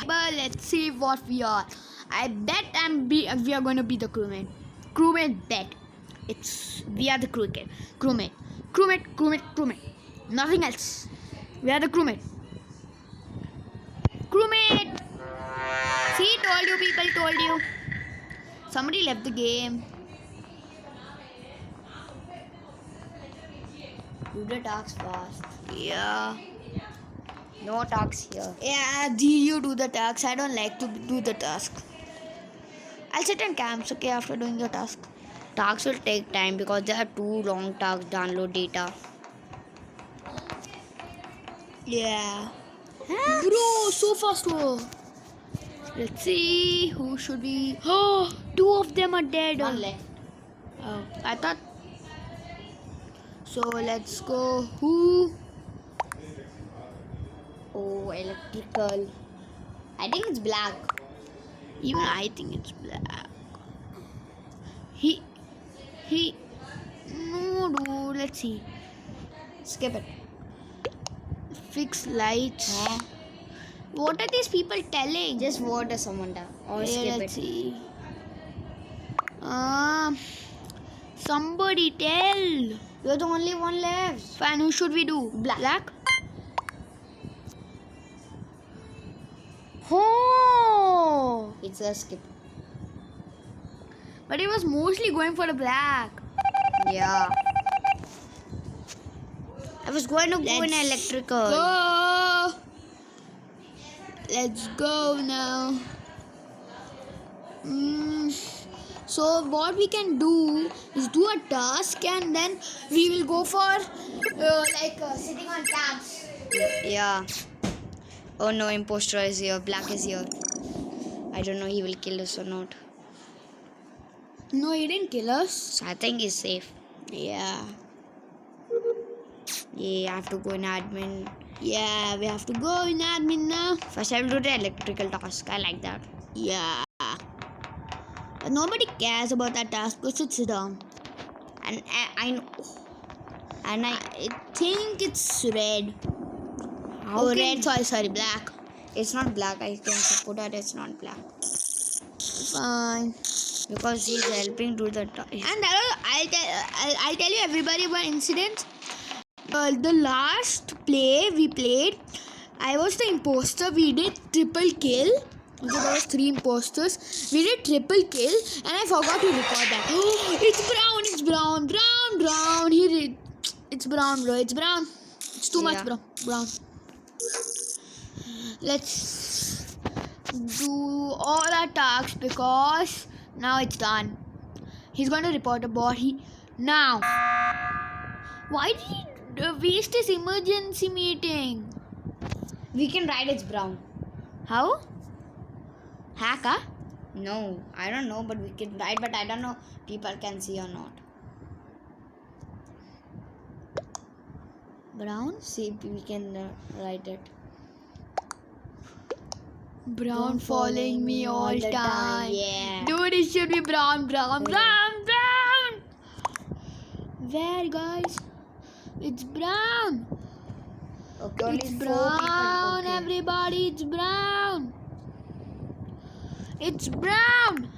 But let's see what we are. I bet we are going to be the crewmate. Crewmate bet. We are the crewmate. Crewmate. Nothing else. We are the crewmate. Crewmate. See, told you people, told you. Somebody left the game. Do the tasks fast. Yeah. No tasks here. Yeah, you do the task. I don't like to do the task. I'll sit in camps, okay, after doing the task. Tasks will take time because there are too long tasks. Download data. Yeah. Bro, so fast, bro. Let's see, who should we... Oh, two of them are dead. One left. Oh, I thought... So, let's go. Who? Oh, electrical. I think it's black. Even I think it's black. He... No, dude, let's see. Skip it. Fix lights. What are these people telling? Just vote as someone down or skip let's it. see. Somebody tell. You're the only one left. Fine, who should we do? Black? Oh! It's a skip. But it was mostly going for the black. Yeah. I was going to go in electrical. Go! Let's go now. So what we can do is do a task and then we will go for sitting on tabs. Yeah. Oh no, imposter is here. Black is here. I don't know he will kill us or not. No, he didn't kill us. So I think he's safe. Yeah. Yeah, I have to go in admin. Yeah, we have to go in admin now. First I will do the electrical task. I like that. Yeah. But nobody cares about that task because it's down. And I know. And I think it's red. How Oh, can- red. Sorry, black. It's not black. I can support that it's not black. Fine. Because he's helping do the task. And I'll tell you everybody about incident. The last play we played, I was the imposter. We did triple kill. So there was 3 imposters. We did triple kill, and I forgot to record that. Oh, it's brown. It's brown, bro. It's brown. It's too much, Yeah. brown. Let's do all our tasks because now it's done. He's going to report a body now. Why did he waste his emergency meeting? We can write it's brown. How? Hacker? No, I don't know, but we can write, but I don't know people can see or not. Brown? See, we can write it. Brown following me all the time. Yeah. Dude, it should be brown. Where, guys? It's brown. Okay, only It's 4 brown, people. Okay. everybody. It's brown. It's brown.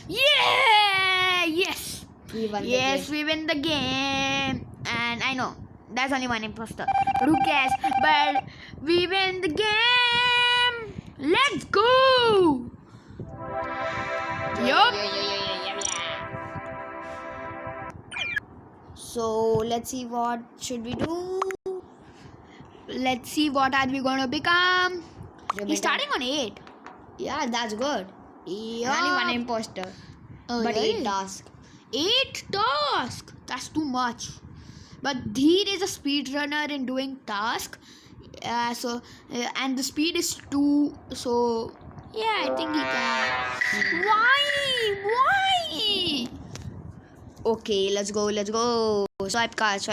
Yeah! Yes. We won the Yes, game. we win the game. And I know, there's only one imposter. But who cares? But we win the game. Let's go. Yup. Yeah. So let's see what should we do. Let's see what are we going to become. He's starting on 8. Yeah, that's good. Yeah. Only one imposter. Oh, but really? 8 tasks. 8 tasks. That's too much. But Dheer is a speedrunner in doing task. And the speed is 2. So yeah, I think he can. Why? Okay, let's go. Swipe card.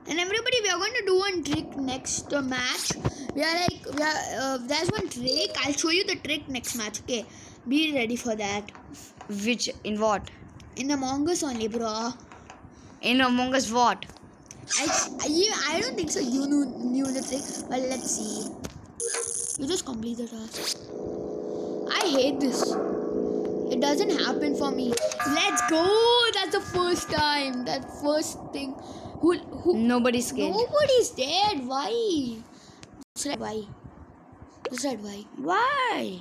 And everybody, we are going to do one trick next match. There's one trick. I'll show you the trick next match. Okay, be ready for that. Which, in what? In Among Us only, bro. In Among Us what? I don't think so. You knew the trick, but let's see. You just complete the task. I hate this. It doesn't happen for me. Let's go. That's the first time. That first thing. Who? Nobody's killed. Nobody's dead. Why? Just write why. Just write why. Why?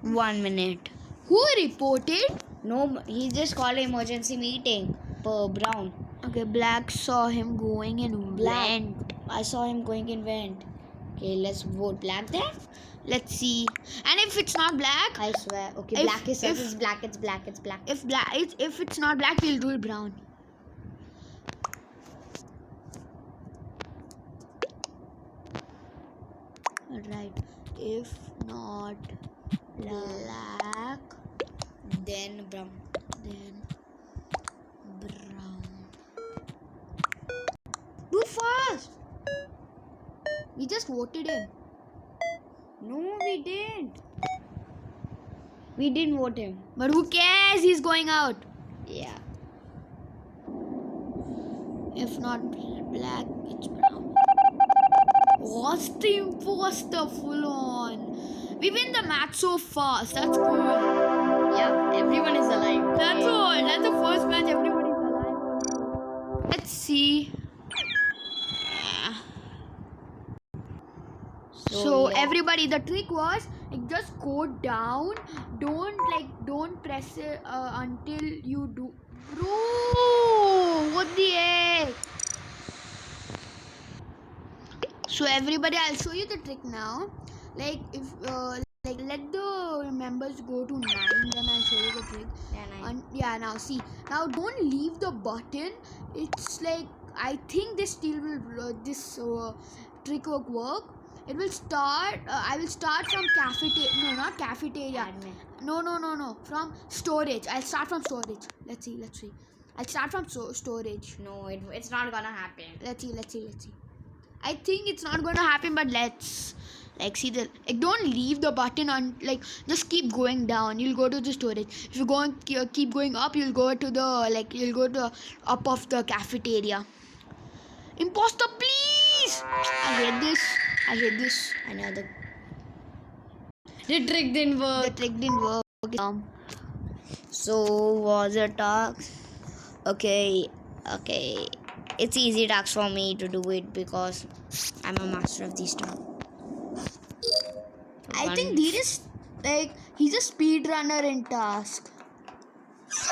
1 minute. Who reported? No, he just called an emergency meeting. Per Brown. Okay, Black saw him going and went. I saw him going and went. Okay, let's vote Black then. Let's see. And if it's not Black, I swear. Okay, If- Black is if- it's black. It's black. It's black. if it's not Black, we'll do it brown. Alright. If not Black, Then Brown. then brown. Too fast! We just voted him. No, we didn't. We didn't vote him. But who cares? He's going out. Yeah. If not Black, it's brown. What's the imposter full on? We win the match so fast. That's cool. Yeah. Everyone is alive. That's all. That's the first match everybody's alive. Let's see. So everybody, the trick was like just go down. Don't press it until you do. Bro, what the heck? So everybody, I'll show you the trick now. Like if let the members go to 9, then I'll show you the trick. Yeah, Now see. Now don't leave the button. It's like I think this still will trick will work. It will start. I will start from cafeteria. No, not cafeteria. Admin. No. From storage. I'll start from storage. Let's see. I'll start from storage. No, it's not gonna happen. Let's see. I think it's not going to happen, but let's see the don't leave the button on. Just keep going down. You'll go to the storage. If you keep going up, you'll go to the up of the cafeteria. Imposter, please! I hate this. I know the trick didn't work. The trick didn't work. So was it tasks? Okay. It's easy tasks for me to do it because I'm a master of these tasks. I think he's a speedrunner in task.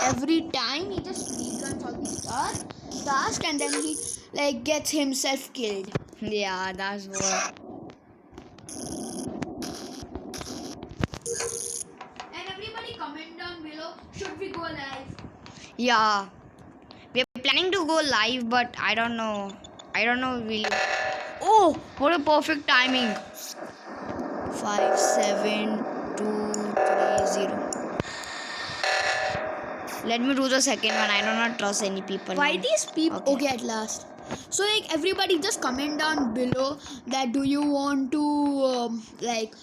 Every time he just speedruns all these tasks and then he gets himself killed. Yeah, that's what. And everybody comment down below, should we go live? Yeah. We're planning to go live, but I don't know. Oh, what a perfect timing. 5, 7, 2, 3, 0. Let me do the second one. I do not trust any people. Why now. these people? Okay. Okay, at last. So everybody just comment down below that do you want to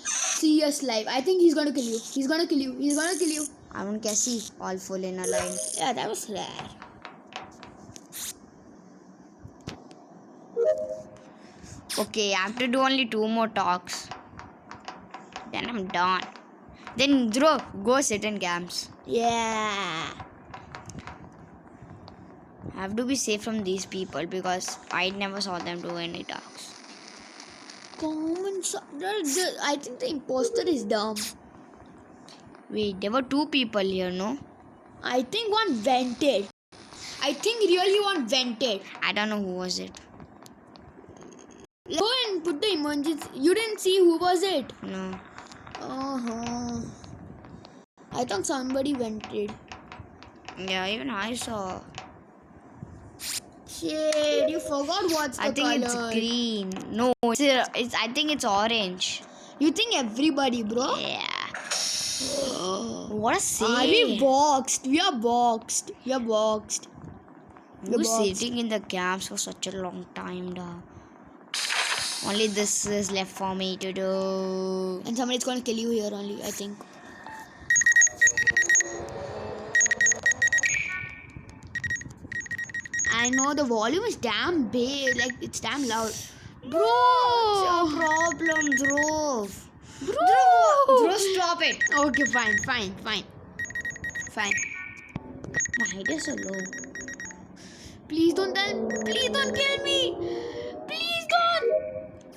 see us live? I think he's gonna kill you. He's gonna kill you. I don't care. See, all full in a line. Yeah, that was rare. Okay, I have to do only 2 more talks. Then I'm done. Then Dhruv, go sit in camps. Yeah. I have to be safe from these people because I never saw them do any talks. I think the imposter is dumb. Wait, there were 2 people here, no? I think one vented. I think really one vented. I don't know who was it. Go and put the emojis. You didn't see who was it? No. I thought somebody vented. Yeah, even I saw. Shit, you forgot what's the I think color. it's green. No, I think it's orange. You think everybody, bro? Yeah. What a Are we save. boxed? We are boxed. We're Who's boxed. sitting in the camps for such a long time, da? Only this is left for me to do. And somebody's gonna kill you here only, I think. I know the volume is damn big. Like it's damn loud. Bro. What's your problem, Dhruv? Bro. Dhruv, stop it. Okay, fine. My height is so low. Please don't kill me. Please don't.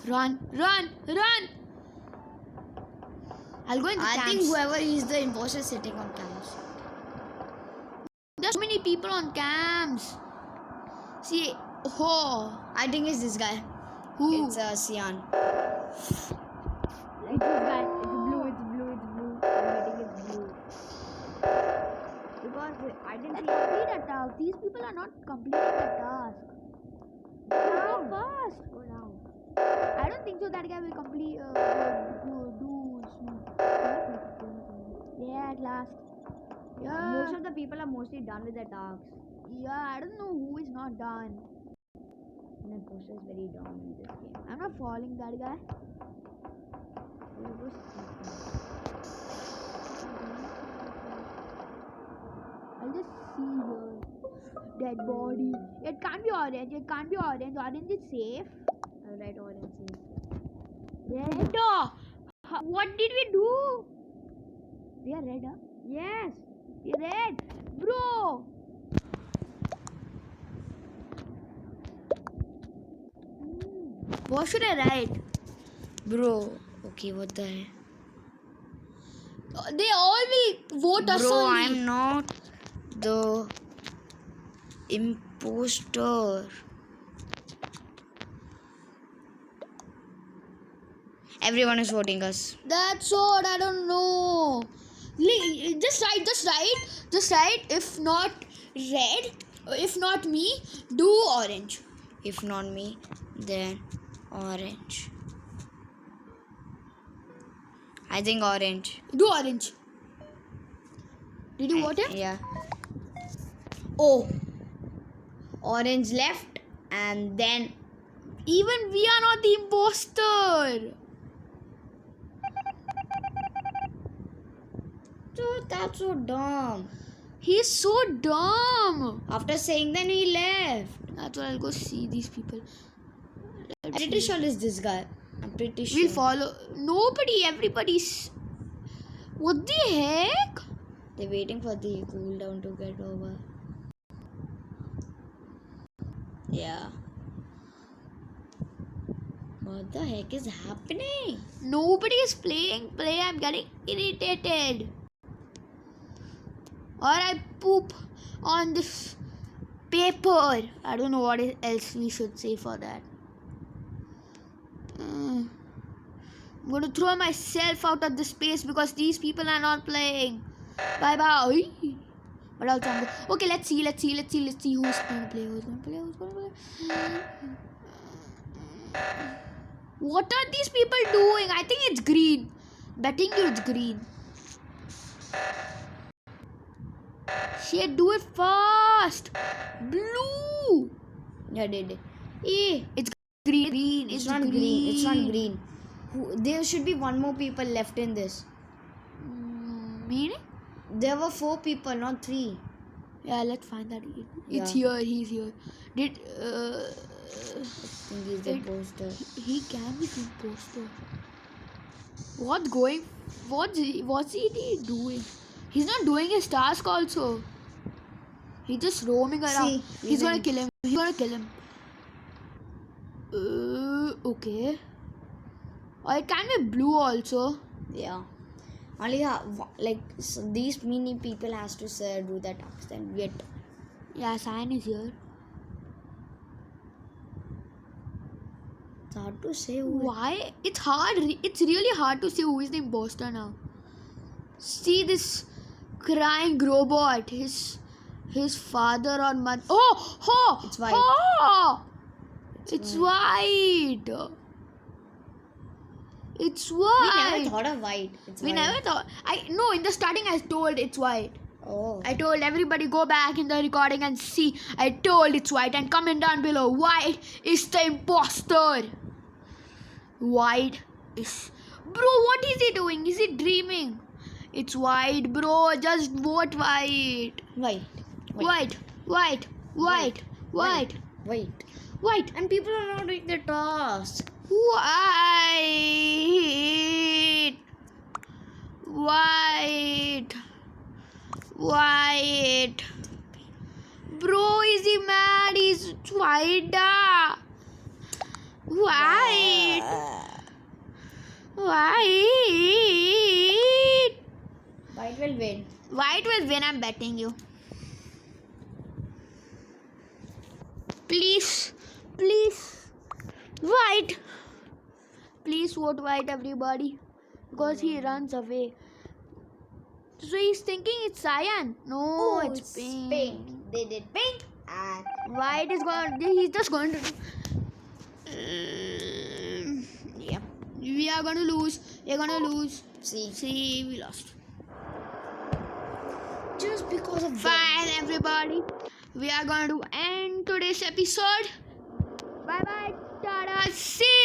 Run. I'll go in the I camps. think whoever is the imposter is sitting on camps. There's so many people on camps. See, I think it's this guy. who? It's Sian. It's this guy. It's blue. I'm betting it's blue. Because I didn't complete a task. These people are not completing the task. Go fast. Go down. I don't think so. That guy will complete. Do soon. Yeah, at last. Yeah. Most of the people are mostly done with their tasks. Yeah, I don't know who is not done. The imposter is very dumb in this game. I'm not following that guy. I'll just see here. Dead body. It can't be orange. Orange is safe. I'll write orange. Red. What did we do? We are red, huh? Yes. We are red. Bro. What should I write? Bro. Okay, what the heck? They all will vote us Bro, only. I'm not the imposter. Everyone is voting us. That's what I don't know. Just write. If not red, if not me, do orange. If not me, then orange. I think orange. Do orange. Did you vote him? Yeah. Oh. Orange left and then Even we are not the imposter. Dude, that's so dumb. He's so dumb. After saying that, he left. That's why I'll go see these people. I'm pretty sure it's this guy. I'm pretty sure. We'll follow. Nobody, everybody's. What the heck? They're waiting for the cooldown to get over. Yeah. What the heck is happening? Nobody is playing. I'm getting irritated. Or I poop on this paper. I don't know what else we should say for that. I'm going to throw myself out of this space because these people are not playing. Bye bye. But I'll come. Okay, let's see who's going to play. What are these people doing? I think it's green. Betting you it's green. Shit, do it fast. Blue. Yeah, did. It's green. It's not green. It's not green. There should be one more people left in this. Meaning? There were 4 people, not 3. Yeah, let's find that. It's Yeah. here. He's here. I think he's the imposter. He can be the imposter. What's he doing? He's not doing his task also. He's just roaming around. See, He's gonna even- kill him. Okay. Or it can be blue also. Yeah. Only these many people has to do that task and wait. Yeah, Cyan is here. It's hard to say who. Why? It's hard. It's really hard to say who is the imposter now. See this crying robot. His father or mother. Oh! It's white. Oh! It's white. It's We white. never thought of white. It's We white. never thought. No. In the starting, I told it's white. Oh. I told everybody go back in the recording and see. I told it's white and comment down below. White is the imposter. White is. Bro, what is he doing? Is he dreaming? It's white, bro. Just vote white. White. White. White. White. White. And people are not doing the task. White. White. White. Bro, is he mad? He's white. White. White. White will win. White will win, I'm betting you. Please. White. Please vote white, everybody. Because he runs away. So he's thinking it's cyan. No, it's pink. They did pink and White is going. He's just going to. Yeah. We are going to lose. We're going to lose. See, we lost. just because of Fine, everybody. We are going to end today's episode. Bye bye. Tada. See